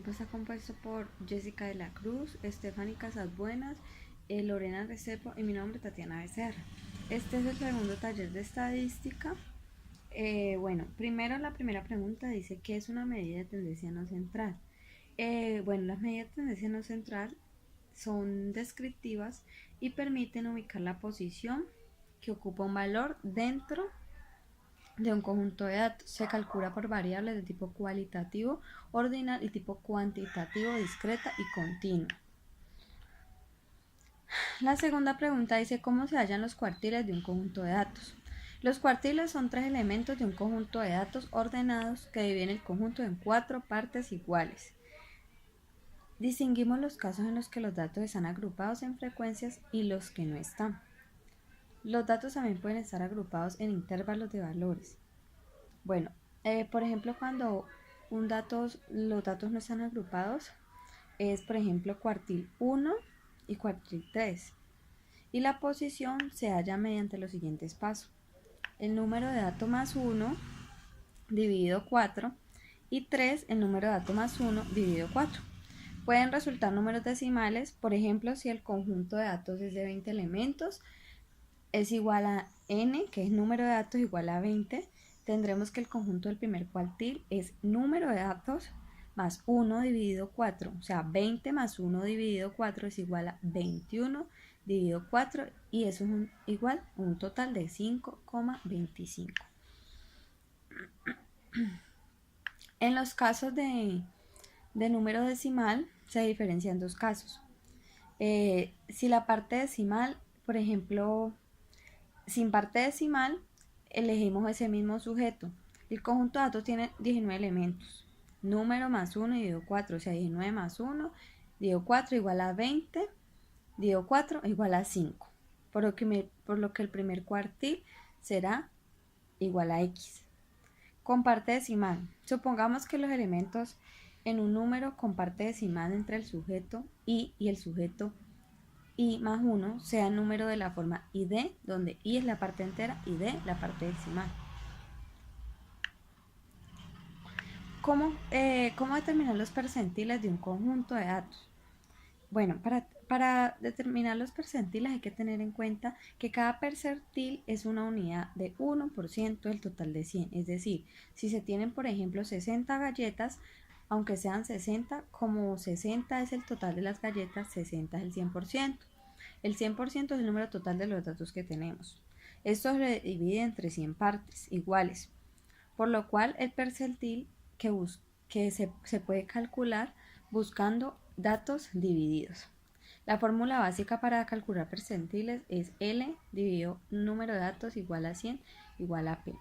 grupo está compuesto por Jessica de la Cruz, Stephanie Casasbuenas, Lorena Restrepo y mi nombre Tatiana Becerra. Este es el segundo taller de estadística. Primero la primera pregunta dice ¿qué es una medida de tendencia no central? Las medidas de tendencia no central son descriptivas y permiten ubicar la posición que ocupa un valor dentro de un conjunto de datos. Se calcula por variables de tipo cualitativo, ordinal y tipo cuantitativo, discreta y continua. La segunda pregunta dice ¿cómo se hallan los cuartiles de un conjunto de datos? Los cuartiles son tres elementos de un conjunto de datos ordenados que dividen el conjunto en cuatro partes iguales. Distinguimos los casos en los que los datos están agrupados en frecuencias y los que no están. Los datos también pueden estar agrupados en intervalos de valores. Por ejemplo, cuando los datos no están agrupados, es por ejemplo cuartil 1 y cuartil 3. Y la posición se halla mediante los siguientes pasos. El número de datos más 1 dividido 4 y 3 el número de datos más 1 dividido 4. Pueden resultar números decimales, por ejemplo, si el conjunto de datos es de 20 elementos, es igual a n, que es número de datos igual a 20, tendremos que el conjunto del primer cuartil es número de datos más 1 dividido 4, o sea, 20 más 1 dividido 4 es igual a 21 dividido 4 y eso es igual a un total de 5,25. En los casos de número decimal se diferencian dos casos. Si la parte decimal, por ejemplo, sin parte decimal, elegimos ese mismo sujeto. El conjunto de datos tiene 19 elementos. Número más 1 dividido 4, o sea, 19 más 1 dividido 4 igual a 20, dividido 4 igual a 5. Por lo que el primer cuartil será igual a X. Con parte decimal. Supongamos que los elementos en un número con parte decimal entre el sujeto I y el sujeto I más 1 sea el número de la forma ID, donde I es la parte entera y D la parte decimal. ¿Cómo determinar los percentiles de un conjunto de datos? Bueno, para determinar los percentiles hay que tener en cuenta que cada percentil es una unidad de 1% del total de 100. Es decir, si se tienen, por ejemplo, 60 galletas, aunque sean 60, como 60 es el total de las galletas, 60 es el 100%. El 100% es el número total de los datos que tenemos. Esto se divide entre 100 partes iguales, por lo cual el percentil que se puede calcular buscando datos divididos. La fórmula básica para calcular percentiles es L dividido número de datos igual a 100 igual a P.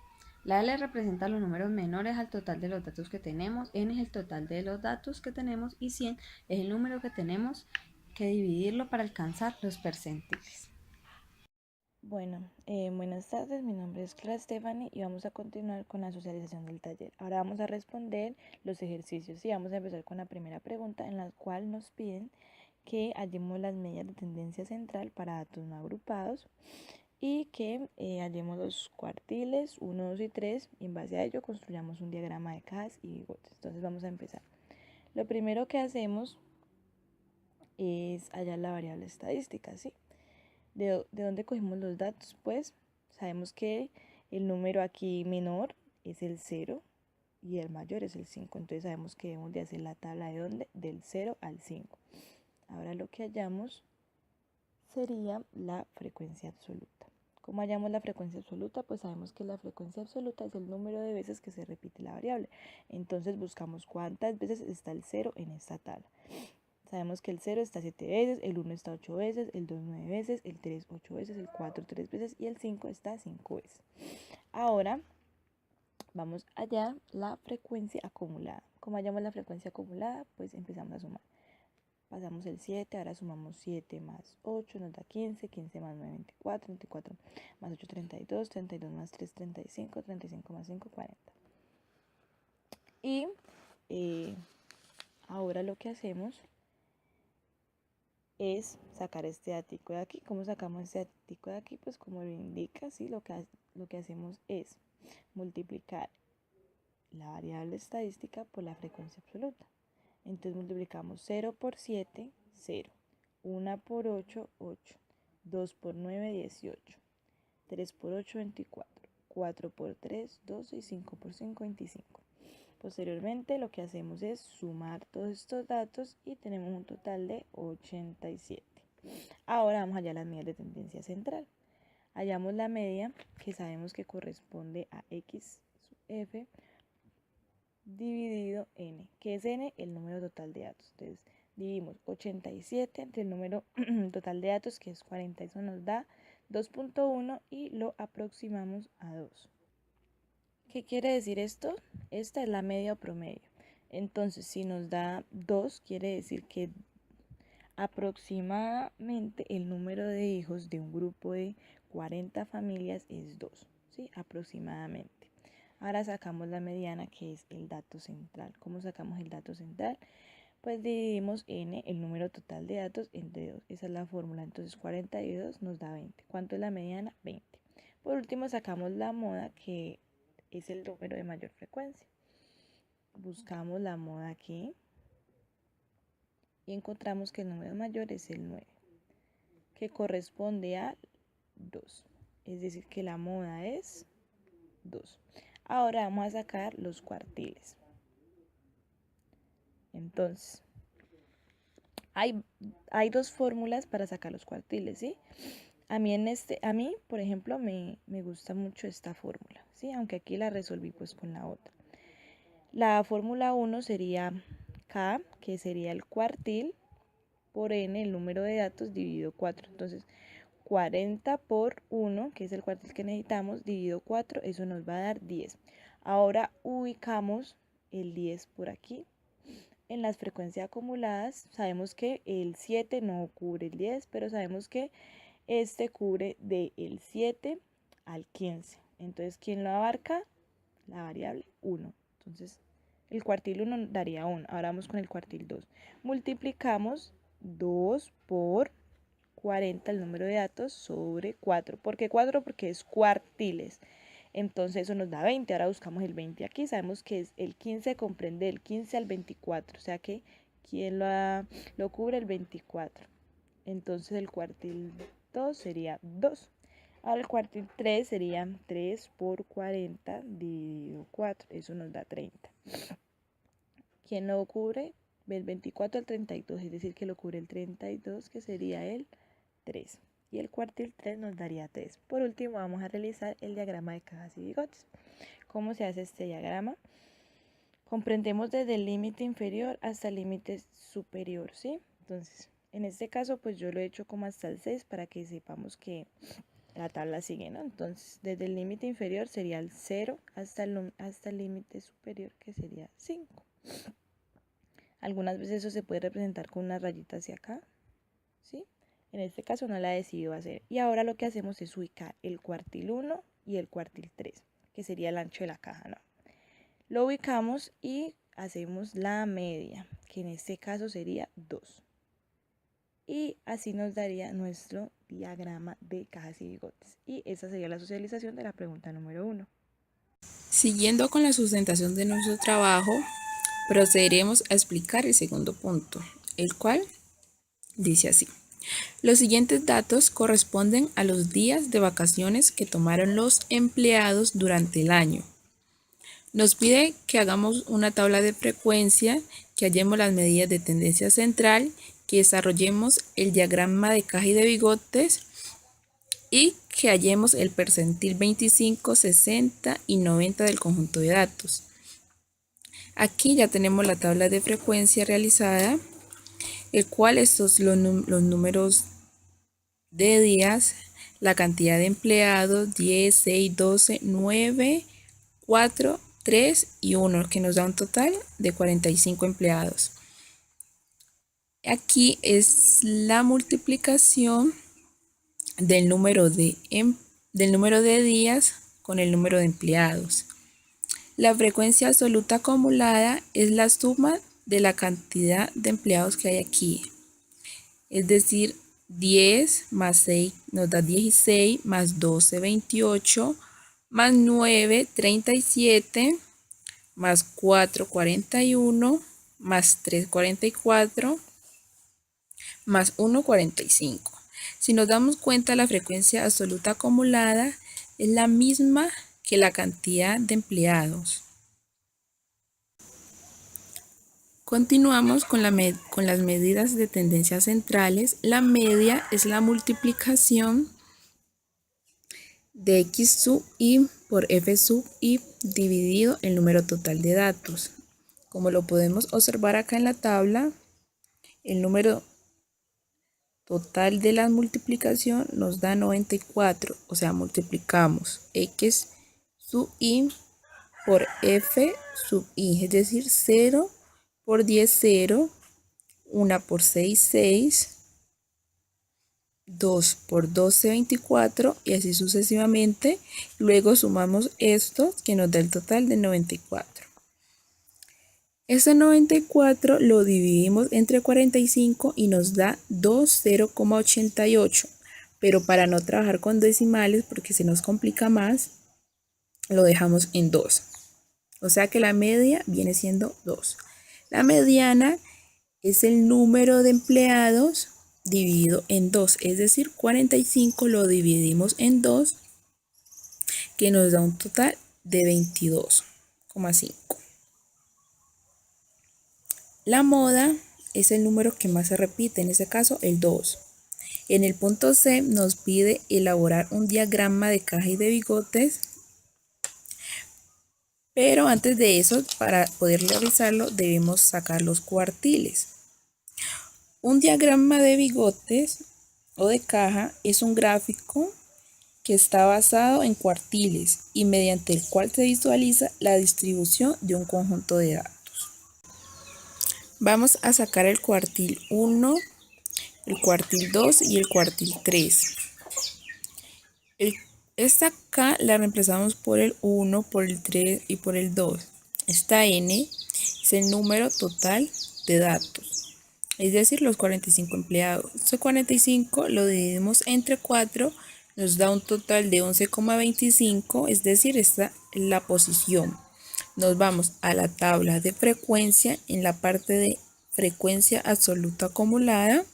La L representa los números menores al total de los datos que tenemos, N es el total de los datos que tenemos y 100 es el número que tenemos que dividirlo para alcanzar los percentiles. Buenas tardes, mi nombre es Clara Stephanie y vamos a continuar con la socialización del taller. Ahora vamos a responder los ejercicios y vamos a empezar con la primera pregunta en la cual nos piden que hallemos las medidas de tendencia central para datos no agrupados y que hallemos los cuartiles 1, 2 y 3 y en base a ello construyamos un diagrama de cajas y bigotes. Entonces vamos a empezar. Lo primero que hacemos es hallar la variable estadística, ¿sí? ¿De dónde cogemos los datos? Pues sabemos que el número aquí menor es el 0 y el mayor es el 5. Entonces sabemos que debemos de hacer la tabla de dónde, del 0 al 5. Ahora lo que hallamos sería la frecuencia absoluta. ¿Cómo hallamos la frecuencia absoluta? Pues sabemos que la frecuencia absoluta es el número de veces que se repite la variable. Entonces buscamos cuántas veces está el 0 en esta tabla. Sabemos que el 0 está 7 veces, el 1 está 8 veces, el 2 9 veces, el 3 8 veces, el 4 3 veces y el 5 está 5 veces. Ahora vamos a hallar la frecuencia acumulada. ¿Cómo hallamos la frecuencia acumulada? Pues empezamos a sumar. Pasamos el 7, ahora sumamos 7 más 8, nos da 15, 15 más 9, 24, 24 más 8, 32, 32 más 3, 35, 35 más 5, 40. Y ahora lo que hacemos es sacar este datico de aquí. ¿Cómo sacamos este datico de aquí? Pues como lo indica, ¿sí? Lo que hacemos es multiplicar la variable estadística por la frecuencia absoluta. Entonces multiplicamos 0 por 7, 0. 1 por 8, 8. 2 por 9, 18. 3 por 8, 24. 4 por 3, 12 y 5 por 5, 25. Posteriormente lo que hacemos es sumar todos estos datos y tenemos un total de 87. Ahora vamos a hallar las medidas de tendencia central. Hallamos la media que sabemos que corresponde a x sub f dividido n. ¿Qué es n? El número total de datos. Entonces dividimos 87 entre el número total de datos, que es 40. Eso nos da 2.1 y lo aproximamos a 2. ¿Qué quiere decir esto? Esta es la media o promedio. Entonces, si nos da 2, quiere decir que aproximadamente el número de hijos de un grupo de 40 familias es 2, ¿sí? Aproximadamente. Ahora sacamos la mediana, que es el dato central. ¿Cómo sacamos el dato central? Pues dividimos n, el número total de datos, entre 2. Esa es la fórmula. Entonces 42 nos da 20. ¿Cuánto es la mediana? 20. Por último sacamos la moda, que es el número de mayor frecuencia. Buscamos la moda aquí y encontramos que el número mayor es el 9, que corresponde a 2. Es decir, que la moda es 2. Ahora vamos a sacar los cuartiles. Entonces, hay dos fórmulas para sacar los cuartiles, ¿sí? A mí, por ejemplo, me gusta mucho esta fórmula, ¿sí? Aunque aquí la resolví pues con la otra. La fórmula 1 sería K, que sería el cuartil, por n, el número de datos, dividido 4. Entonces, 40 por 1, que es el cuartil que necesitamos, dividido 4, eso nos va a dar 10. Ahora ubicamos el 10 por aquí. En las frecuencias acumuladas, sabemos que el 7 no cubre el 10, pero sabemos que este cubre del 7 al 15. Entonces, ¿quién lo abarca? La variable 1. Entonces, el cuartil 1 daría 1. Ahora vamos con el cuartil 2. Multiplicamos 2 por 40, el número de datos, sobre 4. ¿Por qué 4? Porque es cuartiles. Entonces eso nos da 20. Ahora buscamos el 20 aquí. Sabemos que el 15 comprende del 15 al 24. O sea que ¿quién lo cubre? El 24. Entonces el cuartil 2 sería 2. Ahora el cuartil 3 sería 3 por 40 dividido 4. Eso nos da 30. ¿Quién lo cubre? Del 24 al 32. Es decir, que lo cubre el 32, que sería el 3. Y el cuartil 3 nos daría 3. Por último, vamos a realizar el diagrama de cajas y bigotes. ¿Cómo se hace este diagrama? Comprendemos desde el límite inferior hasta el límite superior, ¿sí? Entonces, en este caso, pues yo lo he hecho como hasta el 6 para que sepamos que la tabla sigue, ¿no? Entonces, desde el límite inferior sería el 0 hasta el límite superior, que sería 5. Algunas veces eso se puede representar con una rayita hacia acá, ¿sí? En este caso no la he decidido hacer. Y ahora lo que hacemos es ubicar el cuartil 1 y el cuartil 3, que sería el ancho de la caja, ¿no? Lo ubicamos y hacemos la media, que en este caso sería 2. Y así nos daría nuestro diagrama de cajas y bigotes. Y esa sería la socialización de la pregunta número 1. Siguiendo con la sustentación de nuestro trabajo, procederemos a explicar el segundo punto, el cual dice así. Los siguientes datos corresponden a los días de vacaciones que tomaron los empleados durante el año. Nos pide que hagamos una tabla de frecuencia, que hallemos las medidas de tendencia central, que desarrollemos el diagrama de caja y de bigotes y que hallemos el percentil 25, 60 y 90 del conjunto de datos. Aquí ya tenemos la tabla de frecuencia realizada, el cual estos los números de días, la cantidad de empleados, 10, 6, 12, 9, 4, 3 y 1, que nos da un total de 45 empleados. Aquí es la multiplicación del número de días con el número de empleados. La frecuencia absoluta acumulada es la suma de la cantidad de empleados que hay aquí. Es decir, 10 más 6 nos da 16, más 12, 28, más 9, 37, más 4, 41, más 3, 44, más 1, 45. Si nos damos cuenta, la frecuencia absoluta acumulada es la misma que la cantidad de empleados. Continuamos con las medidas de tendencias centrales. La media es la multiplicación de X sub I por F sub I dividido el número total de datos. Como lo podemos observar acá en la tabla, el número total de la multiplicación nos da 94, o sea, multiplicamos X sub I por F sub I, es decir, 0 por 10, 0, 1 por 6, 6, 2 por 12, 24 y así sucesivamente. Luego sumamos esto que nos da el total de 94. Ese 94 lo dividimos entre 45 y nos da 0,88. Pero para no trabajar con decimales porque se nos complica más, lo dejamos en 2. O sea que la media viene siendo 2. La mediana es el número de empleados dividido en 2, es decir, 45 lo dividimos en 2, que nos da un total de 22,5. La moda es el número que más se repite, en este caso el 2. En el punto C nos pide elaborar un diagrama de caja y de bigotes, pero antes de eso, para poder realizarlo, debemos sacar los cuartiles. Un diagrama de bigotes o de caja es un gráfico que está basado en cuartiles y mediante el cual se visualiza la distribución de un conjunto de datos. Vamos a sacar el cuartil 1, el cuartil 2 y el cuartil 3. Esta K la reemplazamos por el 1, por el 3 y por el 2. Esta N es el número total de datos, es decir, los 45 empleados. Este 45 lo dividimos entre 4, nos da un total de 11,25, es decir, esta es la posición. Nos vamos a la tabla de frecuencia, en la parte de frecuencia absoluta acumulada,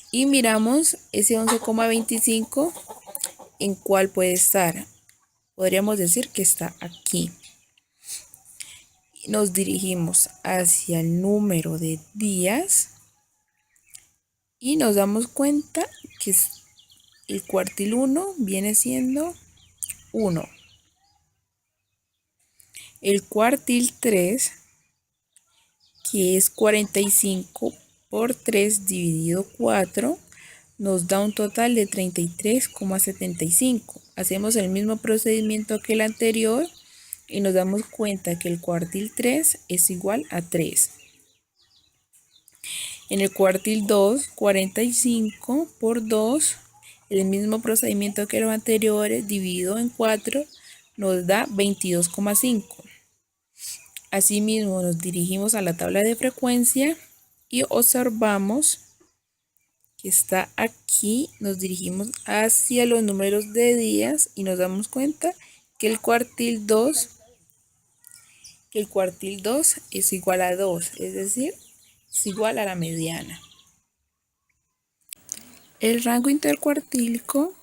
y miramos ese 11,25 en cuál puede estar. Podríamos decir que está aquí. Nos dirigimos hacia el número de días y nos damos cuenta que el cuartil 1 viene siendo 1. El cuartil 3, que es 45 por 3 dividido 4, nos da un total de 33,75. Hacemos el mismo procedimiento que el anterior y nos damos cuenta que el cuartil 3 es igual a 3. En el cuartil 2, 45 por 2, el mismo procedimiento que los anteriores, dividido en 4, nos da 22,5. Asimismo, nos dirigimos a la tabla de frecuencia y observamos que está aquí. Nos dirigimos hacia los números de días y nos damos cuenta que el cuartil 2 es igual a 2, es decir, es igual a la mediana. El rango intercuartílico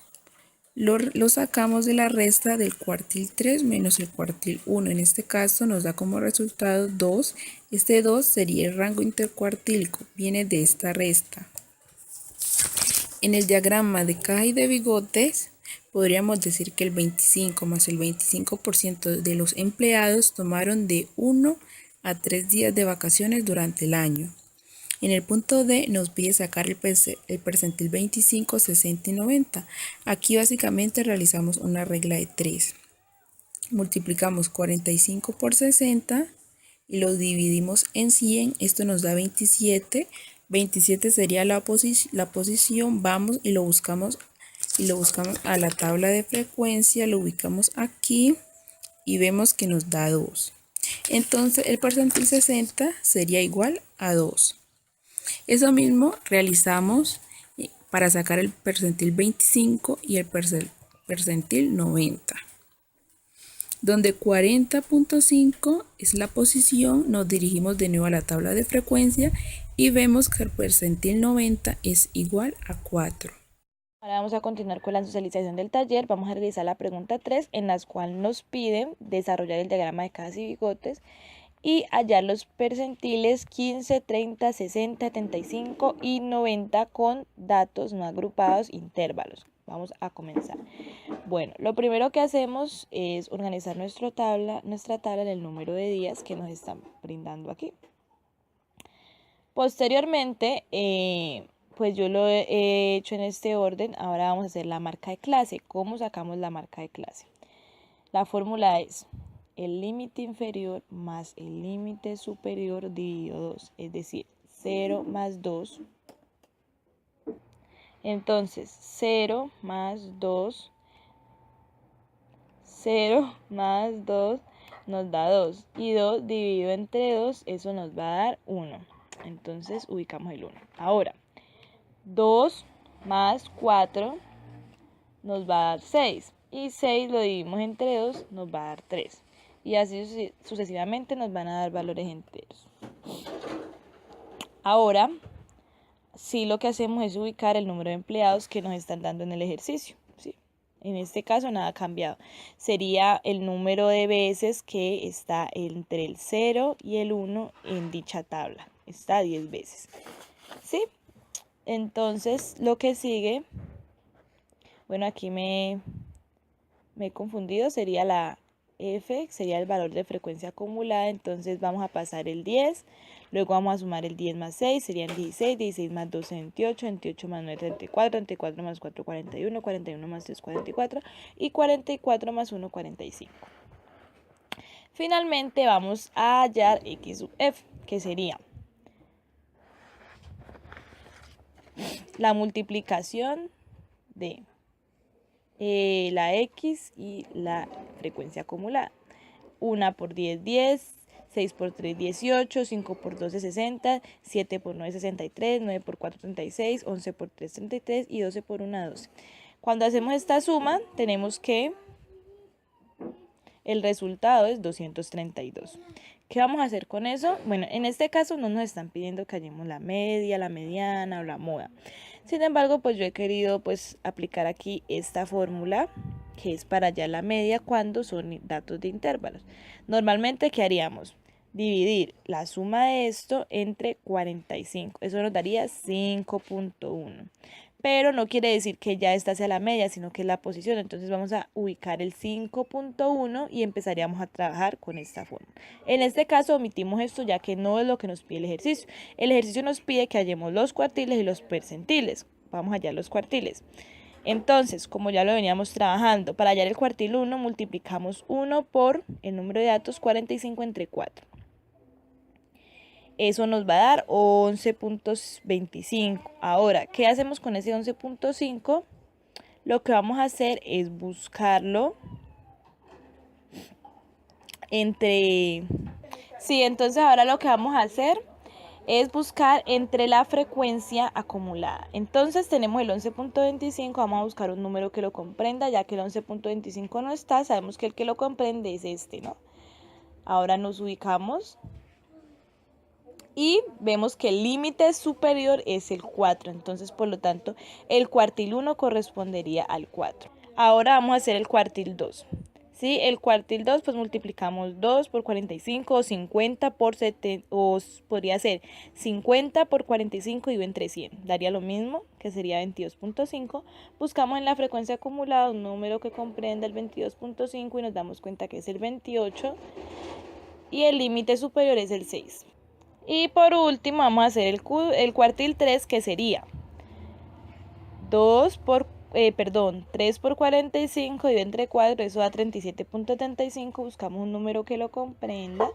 lo sacamos de la resta del cuartil 3 menos el cuartil 1. En este caso nos da como resultado 2. Este 2 sería el rango intercuartílico, viene de esta resta. En el diagrama de caja y de bigotes, podríamos decir que el 25 más el 25% de los empleados tomaron de 1 a 3 días de vacaciones durante el año. En el punto D nos pide sacar el percentil 25, 60 y 90. Aquí básicamente realizamos una regla de 3. Multiplicamos 45 por 60 y lo dividimos en 100. Esto nos da 27. 27 sería la posición. Vamos y lo buscamos a la tabla de frecuencia. Lo ubicamos aquí y vemos que nos da 2. Entonces el percentil 60 sería igual a 2. Eso mismo realizamos para sacar el percentil 25 y el percentil 90. donde 40.5 es la posición, nos dirigimos de nuevo a la tabla de frecuencia y vemos que el percentil 90 es igual a 4. Ahora vamos a continuar con la socialización del taller. Vamos a realizar la pregunta 3, en la cual nos piden desarrollar el diagrama de cajas y bigotes y hallar los percentiles 15, 30, 60, 75 y 90 con datos no agrupados, intervalos. Vamos a comenzar. Bueno, lo primero que hacemos es organizar nuestra tabla en el número de días que nos están brindando aquí. Posteriormente, pues yo lo he hecho en este orden. Ahora vamos a hacer la marca de clase. ¿Cómo sacamos la marca de clase? La fórmula es el límite inferior más el límite superior dividido 2, es decir, 0 más 2. Entonces, 0 más 2, 0 más 2 nos da 2. Y 2 dividido entre 2, eso nos va a dar 1. Entonces, ubicamos el 1. Ahora, 2 más 4 nos va a dar 6. Y 6 lo dividimos entre 2, nos va a dar 3. Y así sucesivamente nos van a dar valores enteros. Ahora, sí, lo que hacemos es ubicar el número de empleados que nos están dando en el ejercicio, ¿sí? En este caso nada ha cambiado. Sería el número de veces que está entre el 0 y el 1 en dicha tabla. Está 10 veces, ¿sí? Entonces, lo que sigue, bueno, aquí me he confundido, sería la F, sería el valor de frecuencia acumulada. Entonces vamos a pasar el 10, luego vamos a sumar el 10 más 6, serían 16, 16 más 12, 28, 28 más 9, 34, 34 más 4, 41, 41 más 3, 44 y 44 más 1, 45. Finalmente vamos a hallar X sub F, que sería la multiplicación de la X y la frecuencia acumulada. 1 por 10, 10, 6 por 3, 18, 5 por 12, 60, 7 por 9, 63, 9 por 4, 36, 11 por 3, 33 y 12 por 1, 12. Cuando hacemos esta suma, tenemos que el resultado es 232. ¿Qué vamos a hacer con eso? Bueno, en este caso no nos están pidiendo que hallemos la media, la mediana o la moda. Sin embargo, pues yo he querido pues aplicar aquí esta fórmula que es para hallar la media cuando son datos de intervalos. Normalmente, ¿qué haríamos? Dividir la suma de esto entre 45. Eso nos daría 5.1. Pero no quiere decir que ya esta sea la media, sino que es la posición. Entonces vamos a ubicar el 5.1 y empezaríamos a trabajar con esta forma. En este caso omitimos esto ya que no es lo que nos pide el ejercicio. El ejercicio nos pide que hallemos los cuartiles y los percentiles. Vamos a hallar los cuartiles. Entonces, como ya lo veníamos trabajando, para hallar el cuartil 1 multiplicamos 1 por el número de datos 45 entre 4. Eso nos va a dar 11.25. Ahora, ¿qué hacemos con ese 11.5? Lo que vamos a hacer es buscarlo entre... Sí, entonces ahora lo que vamos a hacer es buscar entre la frecuencia acumulada. Entonces tenemos el 11.25, vamos a buscar un número que lo comprenda, ya que el 11.25 no está, sabemos que el que lo comprende es este, ¿no? Ahora nos ubicamos y vemos que el límite superior es el 4, entonces por lo tanto el cuartil 1 correspondería al 4. Ahora vamos a hacer el cuartil 2. ¿Sí? El cuartil 2 pues multiplicamos 2 por 45 o 50 por 70, o podría ser 50 por 45 dividido entre 100. Daría lo mismo, que sería 22.5. Buscamos en la frecuencia acumulada un número que comprenda el 22.5 y nos damos cuenta que es el 28 y el límite superior es el 6. Y por último vamos a hacer el cuartil 3, que sería 3 por 45 dividido entre 4, eso da 37.75. Buscamos un número que lo comprenda.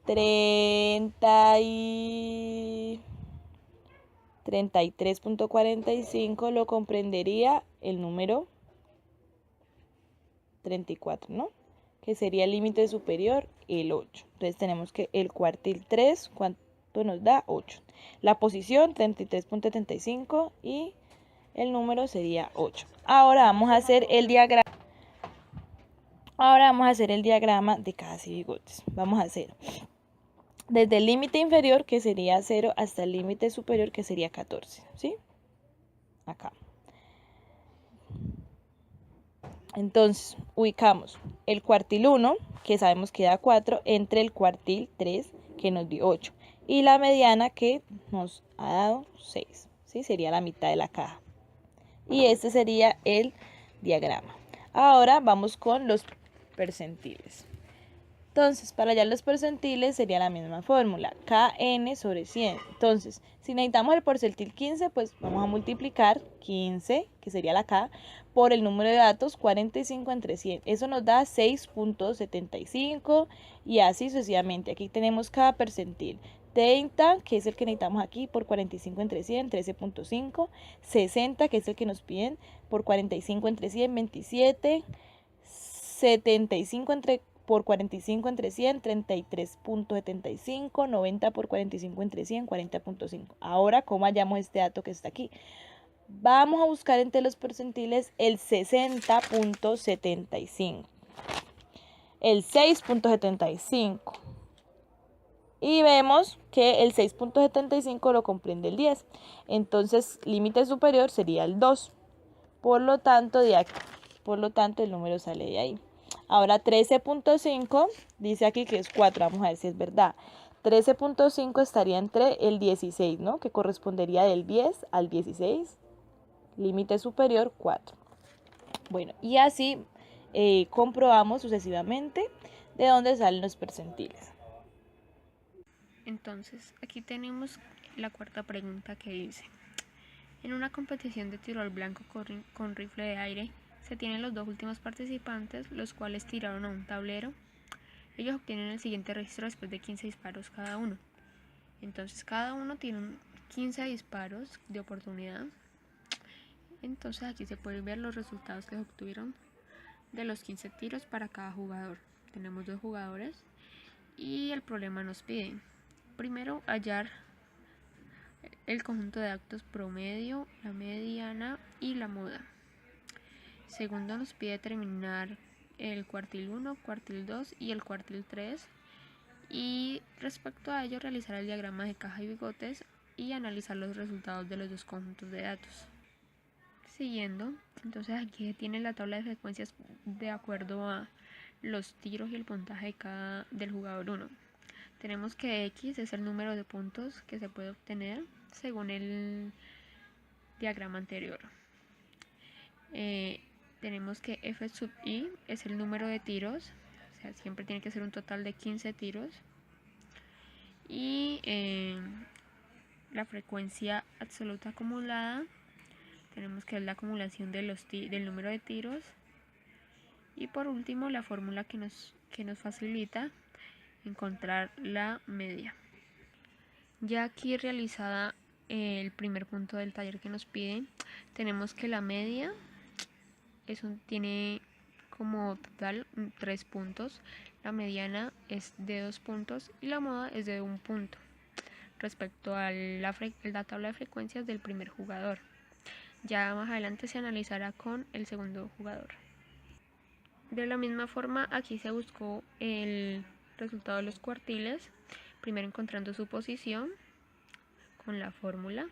33.45 lo comprendería el número 34, ¿no? Que sería el límite superior, el 8. Entonces tenemos que el cuartil 3, ¿cuánto nos da? 8. La posición, 33.75 y el número sería 8. Ahora vamos a hacer el diagrama. Ahora vamos a hacer el diagrama de cajas y bigotes. Vamos a hacer desde el límite inferior, que sería 0, hasta el límite superior, que sería 14, ¿sí? Acá. Entonces, ubicamos el cuartil 1, que sabemos que da 4, entre el cuartil 3, que nos dio 8, y la mediana, que nos ha dado 6, ¿sí? Sería la mitad de la caja. Y este sería el diagrama. Ahora vamos con los percentiles. Entonces, para hallar los percentiles sería la misma fórmula, kn sobre 100. Entonces, si necesitamos el percentil 15, pues vamos a multiplicar 15, que sería la k, por el número de datos 45 entre 100. Eso nos da 6.75 y así sucesivamente. Aquí tenemos cada percentil. 30, que es el que necesitamos aquí, por 45 entre 100, 13.5. 60, que es el que nos piden, por 45 entre 100, 27. 75 por 45 entre 100, 33.75, 90 por 45 entre 100, 40.5. Ahora, ¿cómo hallamos este dato que está aquí? Vamos a buscar entre los percentiles el 60.75, el 6.75. Y vemos que el 6.75 lo comprende el 10. Entonces, límite superior sería el 2. Por lo tanto, el número sale de ahí. Ahora 13.5 dice aquí que es 4. Vamos a ver si es verdad. 13.5 estaría entre el 16, ¿no? Que correspondería del 10 al 16. Límite superior 4. Bueno, y así comprobamos sucesivamente de dónde salen los percentiles. Entonces, aquí tenemos la cuarta pregunta que dice: en una competición de tiro al blanco con rifle de aire, se tienen los dos últimos participantes, los cuales tiraron a un tablero. Ellos obtienen el siguiente registro después de 15 disparos cada uno. Entonces, cada uno tiene 15 disparos de oportunidad. Entonces, aquí se pueden ver los resultados que se obtuvieron de los 15 tiros para cada jugador. Tenemos 2 jugadores y el problema nos pide primero hallar el conjunto de actos promedio, la mediana y la moda. Segundo, nos pide determinar el cuartil 1, cuartil 2 y el cuartil 3. Y respecto a ello, realizar el diagrama de caja y bigotes y analizar los resultados de los dos conjuntos de datos. Siguiendo, entonces aquí tiene la tabla de frecuencias de acuerdo a los tiros y el puntaje del jugador 1. Tenemos que X es el número de puntos que se puede obtener según el diagrama anterior. Tenemos que F sub I es el número de tiros, o sea, siempre tiene que ser un total de 15 tiros. Y la frecuencia absoluta acumulada, tenemos que es la acumulación de del número de tiros. Y por último, la fórmula que nos facilita encontrar la media. Ya aquí realizada el primer punto del taller que nos piden, tenemos que la media tiene como total 3 puntos, la mediana es de 2 puntos y la moda es de 1 punto respecto a la tabla de frecuencias del primer jugador. Ya más adelante se analizará con el segundo jugador. De la misma forma, aquí se buscó el resultado de los cuartiles, primero encontrando su posición con la fórmula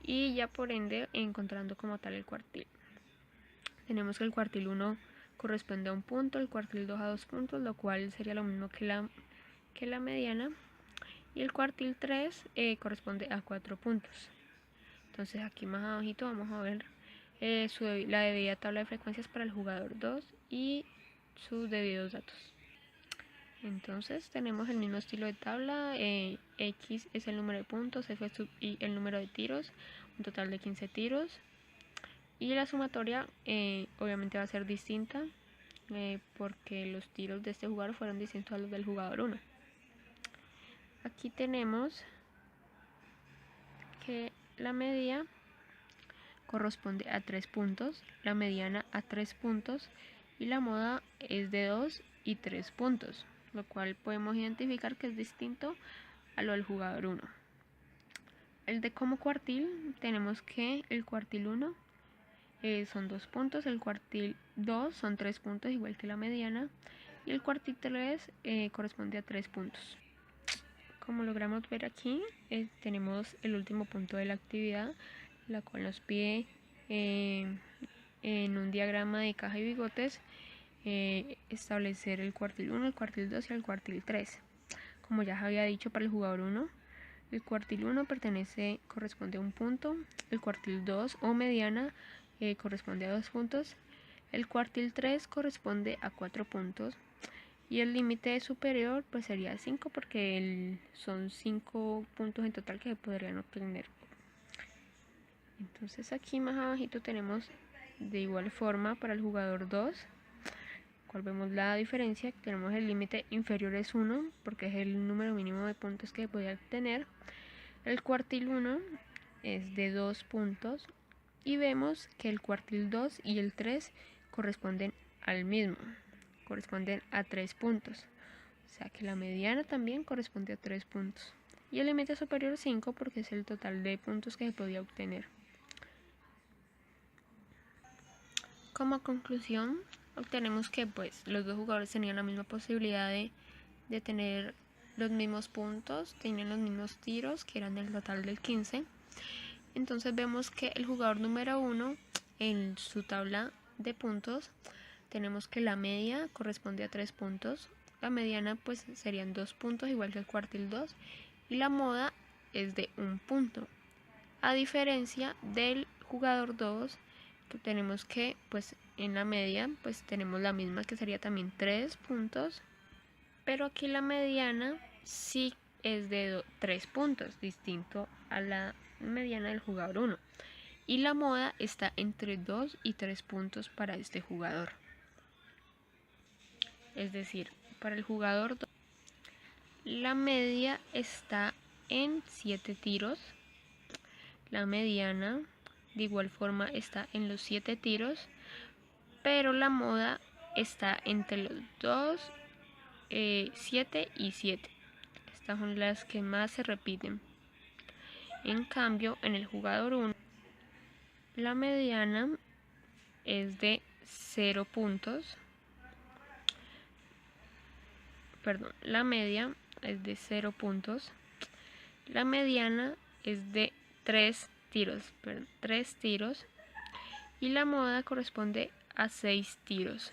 y ya por ende encontrando como tal el cuartil. Tenemos que el cuartil 1 corresponde a 1 punto, el cuartil 2 a 2 puntos, lo cual sería lo mismo que la mediana, y el cuartil 3 corresponde a 4 puntos. Entonces aquí más abajito vamos a ver la debida tabla de frecuencias para el jugador 2 y sus debidos datos. Entonces tenemos el mismo estilo de tabla, X es el número de puntos, F sub I el número de tiros, un total de 15 tiros. Y la sumatoria obviamente va a ser distinta porque los tiros de este jugador fueron distintos a los del jugador 1. Aquí tenemos que la media corresponde a 3 puntos, la mediana a 3 puntos y la moda es de 2 y 3 puntos, lo cual podemos identificar que es distinto a lo del jugador 1. El de como cuartil tenemos que el cuartil 1 son 2 puntos, el cuartil 2 son 3 puntos, igual que la mediana, y el cuartil 3 corresponde a 3 puntos. Como logramos ver aquí, tenemos el último punto de la actividad, la cual nos pide en un diagrama de caja y bigotes establecer el cuartil 1, el cuartil 2 y el cuartil 3. Como ya había dicho para el jugador 1, el cuartil 1 corresponde a un punto, el cuartil 2 o mediana corresponde a 2 puntos, el cuartil 3 corresponde a 4 puntos y el límite superior pues sería 5 porque son 5 puntos en total que se podrían obtener. Entonces aquí más abajito tenemos de igual forma para el jugador 2, cual vemos la diferencia. Tenemos el límite inferior es 1 porque es el número mínimo de puntos que podía obtener. El cuartil 1 es de 2 puntos y vemos que el cuartil 2 y el 3 corresponden al mismo, corresponden a 3 puntos. O sea que la mediana también corresponde a 3 puntos. Y el límite superior 5 porque es el total de puntos que se podía obtener. Como conclusión, obtenemos que pues los dos jugadores tenían la misma posibilidad de tener los mismos puntos, tenían los mismos tiros, que eran el total del 15. Entonces vemos que el jugador número 1 en su tabla de puntos tenemos que la media corresponde a 3 puntos, la mediana pues serían 2 puntos igual que el cuartil 2 y la moda es de 1 punto. A diferencia del jugador 2 que tenemos que pues en la media pues tenemos la misma que sería también 3 puntos, pero aquí la mediana sí es de 3 puntos, distinto a la mediana del jugador 1. Y la moda está entre 2 y 3 puntos para este jugador. Es decir, para el jugador 2, la media está en 7 tiros. La mediana de igual forma está en los 7 tiros, pero la moda está entre los 2, 7 y 7. Estas son las que más se repiten. En cambio, en el jugador 1, la mediana es de 0 puntos. Perdón, la media es de 0 puntos. La mediana es de 3 tiros, y la moda corresponde a 6 tiros.